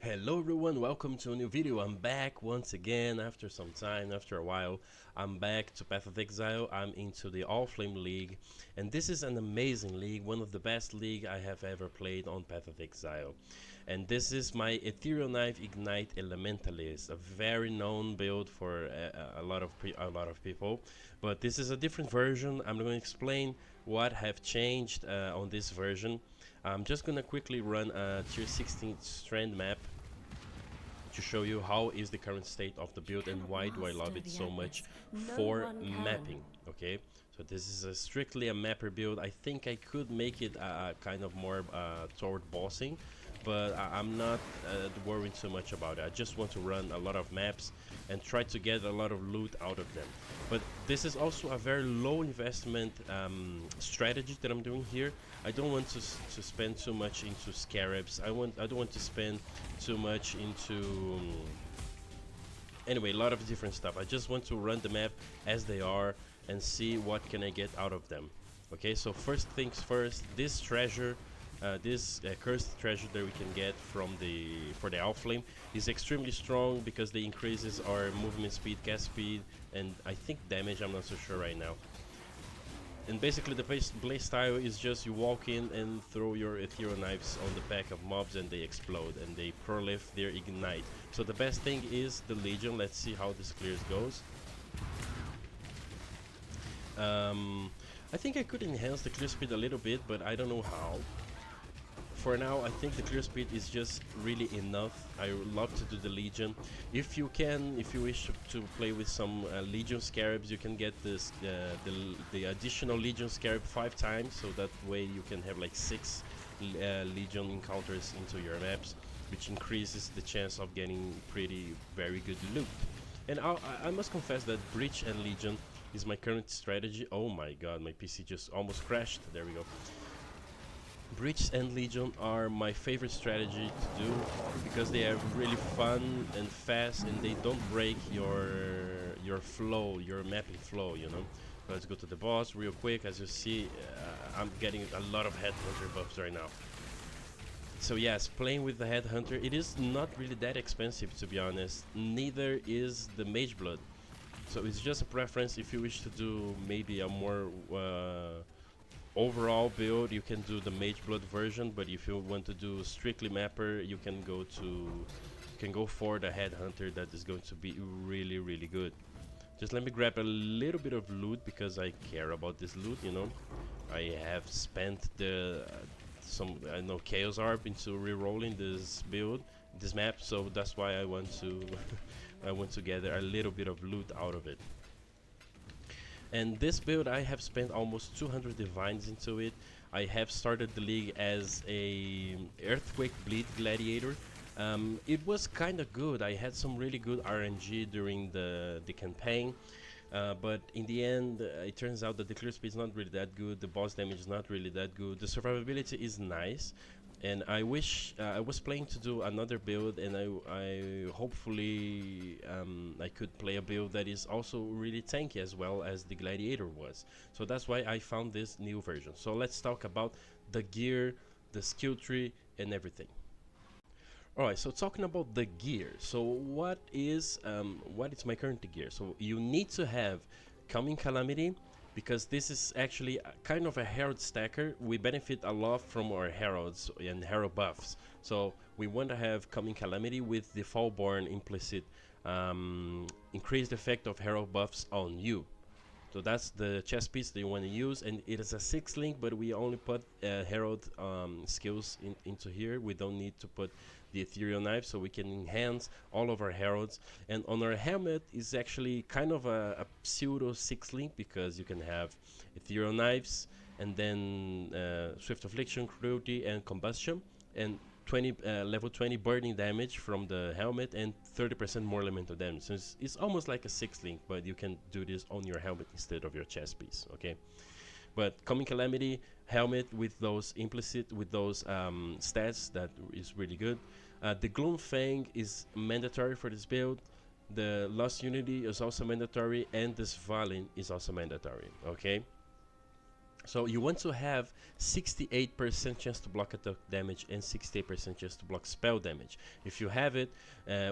Hello everyone, welcome to a new video. I'm back once again after some time, after a while. I'm back to Path of Exile. I'm into the All Flame League, and this is an amazing league, one of the best league I have ever played on Path of Exile. And this is my Ethereal Knife Ignite Elementalist, a very known build for a lot of people. But this is a different version. I'm going to explain what have changed on this version. I'm just gonna quickly run a tier 16 strand map to show you how is the current state of the build and why do I love it so much for mapping. Okay, so this is strictly a mapper build. I think I could make it kind of more toward bossing, but I'm not worrying so much about it. I just want to run a lot of maps and try to get a lot of loot out of them. But this is also a very low investment strategy that I'm doing here. I don't want to spend too much into scarabs. I don't want to spend too much into anyway, a lot of different stuff. I just want to run the map as they are and see what can I get out of them. Okay, so first things first, this treasure, this cursed treasure that we can get from for the Alpha Flame is extremely strong because they increases our movement speed, cast speed, and I think damage. I'm not so sure right now. And basically the play style is just you walk in and throw your ethereal knives on the back of mobs and they explode and they proliferate their ignite. So the best thing is the Legion. Let's see how this clears goes. I think I could enhance the clear speed a little bit, but I don't know how. For now, I think the clear speed is just really enough. I would love to do the Legion. If you wish to play with some Legion Scarabs, you can get this the additional Legion Scarab 5 times, so that way you can have like 6 Legion encounters into your maps, which increases the chance of getting very good loot. And I must confess that Breach and Legion is my current strategy. Oh my god, my PC just almost crashed. There we go. Breach and Legion are my favorite strategy to do because they are really fun and fast and they don't break your flow, your mapping flow, you know. Let's go to the boss real quick. As you see, I'm getting a lot of Headhunter buffs right now. So yes, playing with the Headhunter, it is not really that expensive, to be honest. Neither is the Mage Blood. So it's just a preference. If you wish to do maybe a more overall build, you can do the Mage Blood version, but if you want to do strictly mapper, you can go for the Headhunter. That is going to be really good. Just let me grab a little bit of loot because I care about this loot, you know. I have spent some Chaos Orb into re-rolling this build, this map, so that's why I want to I want to gather a little bit of loot out of it. And this build, I have spent almost 200 divines into it. I have started the league as a Earthquake Bleed Gladiator. It was kind of good. I had some really good RNG during the campaign. But in the end, it turns out that the clear speed is not really that good. The boss damage is not really that good. The survivability is nice. And I wish I was planning to do another build, and I hopefully I could play a build that is also really tanky as well as the Gladiator was. So that's why I found this new version. So let's talk about the gear, the skill tree, and everything. Alright, so talking about the gear. So what is my current gear? So you need to have Coming Calamity, because this is actually kind of a herald stacker. We benefit a lot from our heralds and herald buffs, so we want to have Coming Calamity with the Fallborn implicit increased effect of herald buffs on you. So that's the chess piece that you want to use, and it is a 6 link, but we only put herald skills into here. We don't need to put the ethereal knife, so we can enhance all of our heralds. And on our helmet is actually kind of a pseudo 6 link, because you can have ethereal knives and then swift affliction, cruelty, and combustion, and level 20 burning damage from the helmet and 30% more elemental damage. So it's almost like a 6 link, but you can do this on your helmet instead of your chest piece. Okay, but Coming Calamity helmet with those implicit, with those stats, that is really good. The Gloom Fang is mandatory for this build. The Lost Unity is also mandatory, and this Valin is also mandatory. Okay, So you want to have 68% chance to block attack damage and 68% chance to block spell damage. If you have it,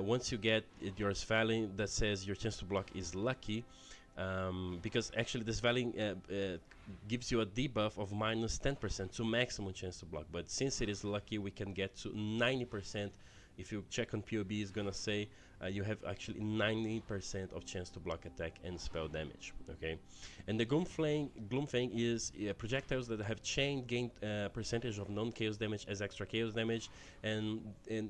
once you get your Svalin that says your chance to block is lucky, because actually this Svalin gives you a debuff of minus 10% to maximum chance to block. But since it is lucky, we can get to 90%. If you check on POB, it's gonna say you have actually 90% of chance to block attack and spell damage. Okay, and the Gloomfang is projectiles that have chain gain percentage of non-chaos damage as extra chaos damage, and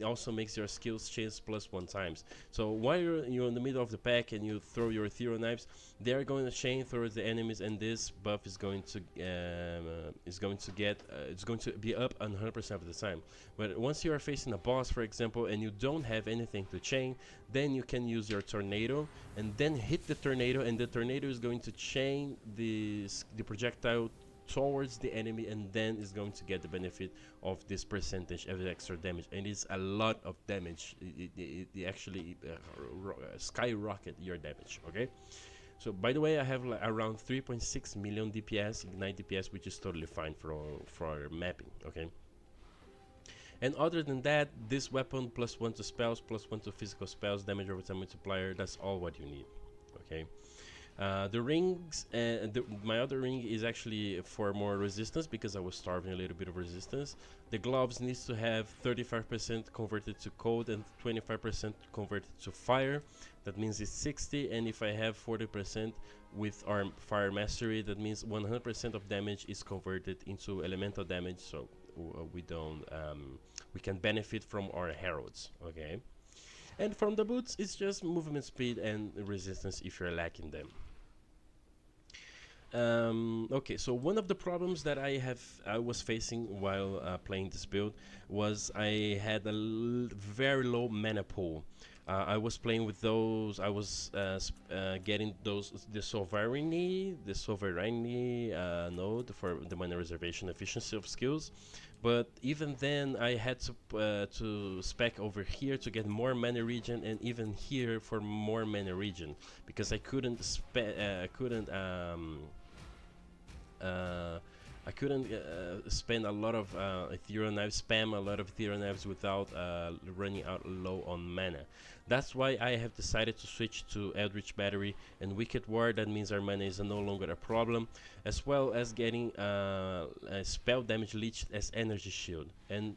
also makes your skills chance +1 times. So while you're in the middle of the pack and you throw your ethereal knives, they are going to chain towards the enemies, and this buff is going to it's going to be up 100% of the time. But once you are facing a boss, for example, and you don't have anything to chain, then you can use your tornado and then hit the tornado, and the tornado is going to chain the projectile towards the enemy, and then is going to get the benefit of this percentage of extra damage, and it's a lot of damage. It actually skyrocket your damage. Okay, so by the way, I have like around 3.6 million DPS, ignite DPS, which is totally fine for mapping. Okay. And other than that, this weapon +1 to spells, +1 to physical spells, damage over time multiplier, that's all what you need. Okay. The rings, my other ring is actually for more resistance because I was starving a little bit of resistance. The gloves needs to have 35% converted to cold and 25% converted to fire. That means it's 60, and if I have 40% with our fire mastery, that means 100% of damage is converted into elemental damage. So we don't we can benefit from our heralds. Okay, and from the boots, it's just movement speed and resistance if you're lacking them. Okay, so one of the problems that I was facing while playing this build was I had a very low mana pool. I was playing with those. I was getting the sovereignty node for the mana reservation efficiency of skills, but even then I had to spec over here to get more mana regen, and even here for more mana regen, because I couldn't spend a lot of ethereal knives, spam a lot of ethereal knives without running out low on mana. That's why I have decided to switch to Eldritch Battery and Wicked Ward. That means our mana is no longer a problem, as well as getting spell damage leached as energy shield, and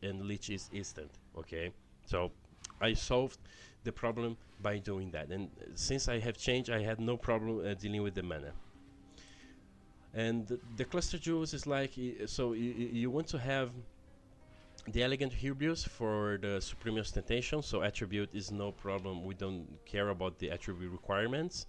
leech is instant. Okay, so I solved the problem by doing that, and since I have changed, I had no problem dealing with the mana. And the cluster jewels is like, so you want to have the elegant Hubris for the supreme ostentation, so attribute is no problem. We don't care about the attribute requirements,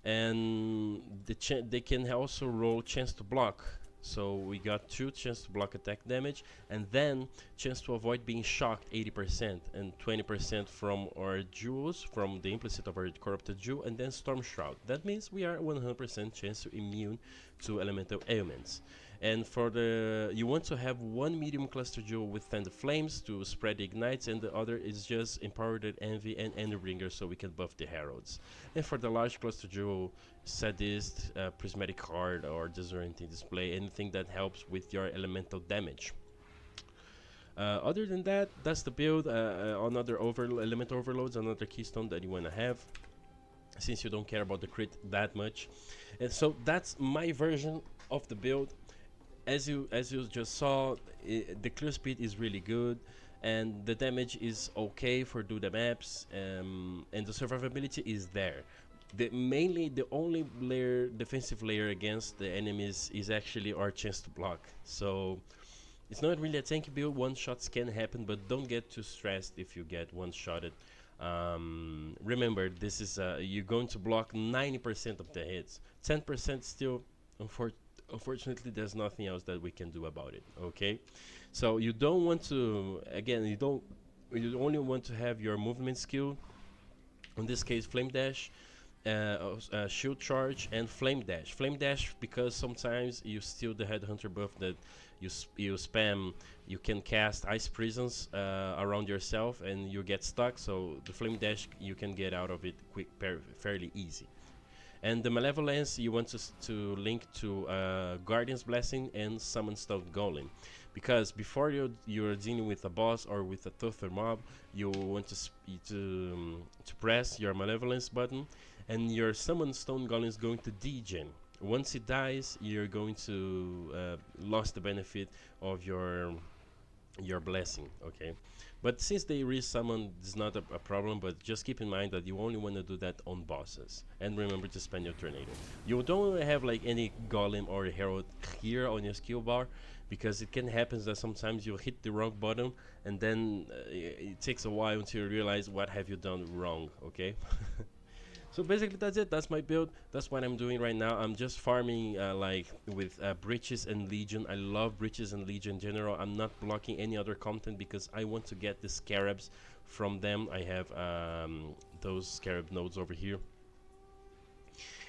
and they can also roll chance to block. So we got 2 chance to block attack damage, and then chance to avoid being shocked 80%, and 20% from our jewels, from the implicit of our corrupted jewel, and then storm shroud. That means we are 100% chance to immune to elemental ailments. And for the, you want to have one medium cluster jewel with Thunder Flames to spread the ignites, and the other is just Empowered Envy and Endbringer, so we can buff the heralds. And for the large cluster jewel, Sadist, Prismatic Heart, or Disorienting Display, anything that helps with your elemental damage. Other than that, that's the build. Another elemental overloads, another keystone that you want to have, since you don't care about the crit that much. And so that's my version of the build. As you just saw, the clear speed is really good, and the damage is okay for do the maps, and the survivability is there. Mainly the only defensive layer against the enemies is actually our chance to block. So it's not really a tanky build. One shots can happen, but don't get too stressed if you get one shotted. Remember, this is you're going to block 90% of the hits. 10% still, unfortunately, there's nothing else that we can do about it. Okay, so you don't want to, again, you only want to have your movement skill, in this case flame dash, shield charge, and flame dash. Flame dash because sometimes you steal the headhunter buff that you spam. You can cast ice prisons around yourself and you get stuck, so the flame dash, you can get out of it fairly easy. And the Malevolence you want to link to Guardian's Blessing and Summon Stone Golem, because before you're dealing with a boss or with a tougher mob, you want to press your Malevolence button, and your Summon Stone Golem is going to degen. Once it dies, you're going to lose the benefit of your blessing. Okay, but since they resummon, it's not a problem, but just keep in mind that you only want to do that on bosses, and remember to spend your tornado. You don't have like any golem or herald here on your skill bar, because it can happen that sometimes you hit the wrong button, and then it takes a while until you realize what have you done wrong. Okay. So basically that's it. That's my build. That's what I'm doing right now. I'm just farming like with Breaches and Legion. I love Breaches and Legion in general. I'm not blocking any other content because I want to get the scarabs from them. I have those scarab nodes over here.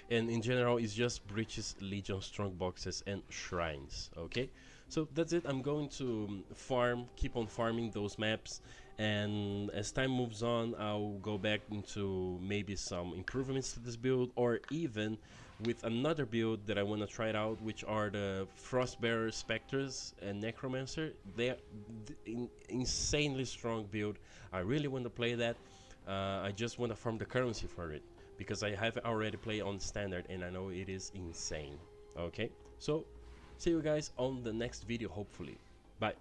And in general, it's just Breaches, Legion, strong boxes, and shrines. Okay, so that's it. I'm going to keep on farming those maps, and as time moves on, I'll go back into maybe some improvements to this build, or even with another build that I want to try it out, which are the Frostbearer Spectres and Necromancer. They're insanely strong build. I really want to play that. I just want to farm the currency for it, because I have already played on standard and I know it is insane. Okay, so see you guys on the next video, hopefully. Bye.